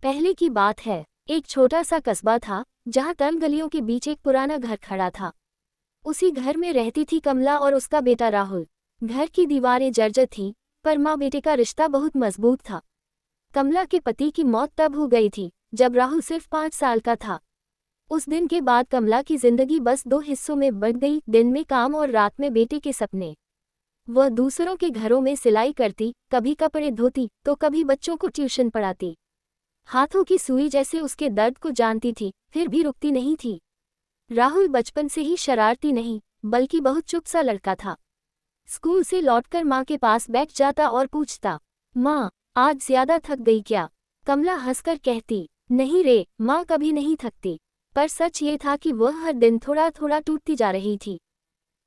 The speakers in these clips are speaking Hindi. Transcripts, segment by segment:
पहले की बात है, एक छोटा सा कस्बा था जहाँ तंग गलियों के बीच एक पुराना घर खड़ा था। उसी घर में रहती थी कमला और उसका बेटा राहुल। घर की दीवारें जर्जर थीं, पर माँ बेटे का रिश्ता बहुत मजबूत था। कमला के पति की मौत तब हो गई थी जब राहुल सिर्फ 5 साल का था। उस दिन के बाद कमला की जिंदगी बस दो हिस्सों में बंट गई, दिन में काम और रात में बेटे के सपने। वह दूसरों के घरों में सिलाई करती, कभी कपड़े धोती तो कभी बच्चों को ट्यूशन पढ़ाती। हाथों की सुई जैसे उसके दर्द को जानती थी, फिर भी रुकती नहीं थी। राहुल बचपन से ही शरारती नहीं, बल्कि बहुत चुप सा लड़का था। स्कूल से लौटकर माँ के पास बैठ जाता और पूछता, माँ, आज ज्यादा थक गई क्या? कमला हंसकर कहती, नहीं रे माँ, कभी नहीं थकती। पर सच ये था कि वह हर दिन थोड़ा थोड़ा टूटती जा रही थी।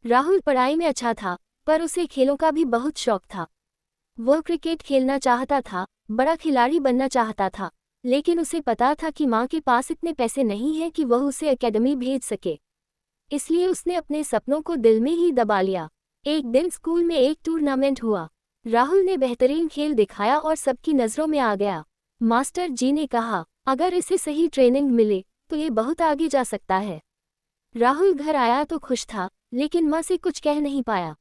राहुल पढ़ाई में अच्छा था, पर उसे खेलों का भी बहुत शौक था। वह क्रिकेट खेलना चाहता था, बड़ा खिलाड़ी बनना चाहता था, लेकिन उसे पता था कि माँ के पास इतने पैसे नहीं हैं कि वह उसे एकेडमी भेज सके। इसलिए उसने अपने सपनों को दिल में ही दबा लिया। एक दिन स्कूल में एक टूर्नामेंट हुआ। राहुल ने बेहतरीन खेल दिखाया और सबकी नज़रों में आ गया। मास्टर जी ने कहा, अगर इसे सही ट्रेनिंग मिले तो ये बहुत आगे जा सकता है। राहुल घर आया तो खुश था, लेकिन माँ से कुछ कह नहीं पाया।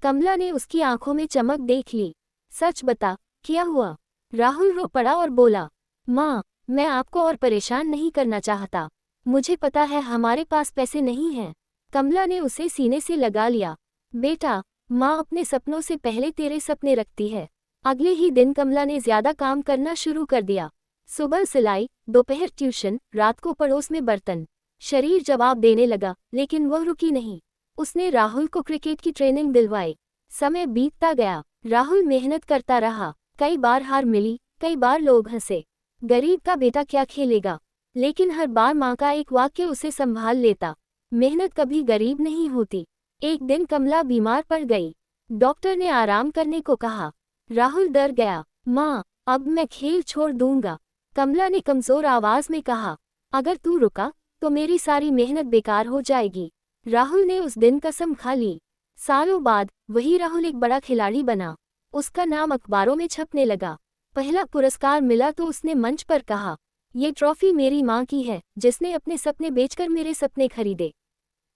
कमला ने उसकी आंखों में चमक देख ली। सच बता, क्या हुआ? राहुल रो पड़ा और बोला, माँ, मैं आपको और परेशान नहीं करना चाहता। मुझे पता है हमारे पास पैसे नहीं हैं। कमला ने उसे सीने से लगा लिया। बेटा, माँ अपने सपनों से पहले तेरे सपने रखती है। अगले ही दिन कमला ने ज्यादा काम करना शुरू कर दिया। सुबह सिलाई, दोपहर ट्यूशन, रात को पड़ोस में बर्तन। शरीर जवाब देने लगा, लेकिन वह रुकी नहीं। उसने राहुल को क्रिकेट की ट्रेनिंग दिलवाई। समय बीतता गया, राहुल मेहनत करता रहा। कई बार हार मिली, कई बार लोग हंसे, गरीब का बेटा क्या खेलेगा। लेकिन हर बार माँ का एक वाक्य उसे संभाल लेता, मेहनत कभी गरीब नहीं होती। एक दिन कमला बीमार पड़ गई। डॉक्टर ने आराम करने को कहा। राहुल डर गया। माँ, अब मैं खेल छोड़ दूंगा। कमला ने कमजोर आवाज में कहा, अगर तू रुका तो मेरी सारी मेहनत बेकार हो जाएगी। राहुल ने उस दिन कसम खा ली। सालों बाद वही राहुल एक बड़ा खिलाड़ी बना। उसका नाम अखबारों में छपने लगा। पहला पुरस्कार मिला तो उसने मंच पर कहा, ये ट्रॉफी मेरी माँ की है, जिसने अपने सपने बेचकर मेरे सपने खरीदे।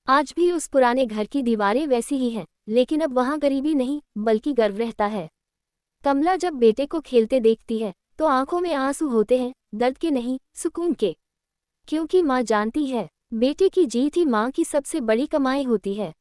आज भी उस पुराने घर की दीवारें वैसी ही हैं, लेकिन अब वहाँ गरीबी नहीं, बल्कि गर्व रहता है। कमला जब बेटे को खेलते देखती है तो आंखों में आंसू होते हैं, दर्द के नहीं, सुकून के। क्योंकि माँ जानती है, बेटे की जीत ही माँ की सबसे बड़ी कमाई होती है।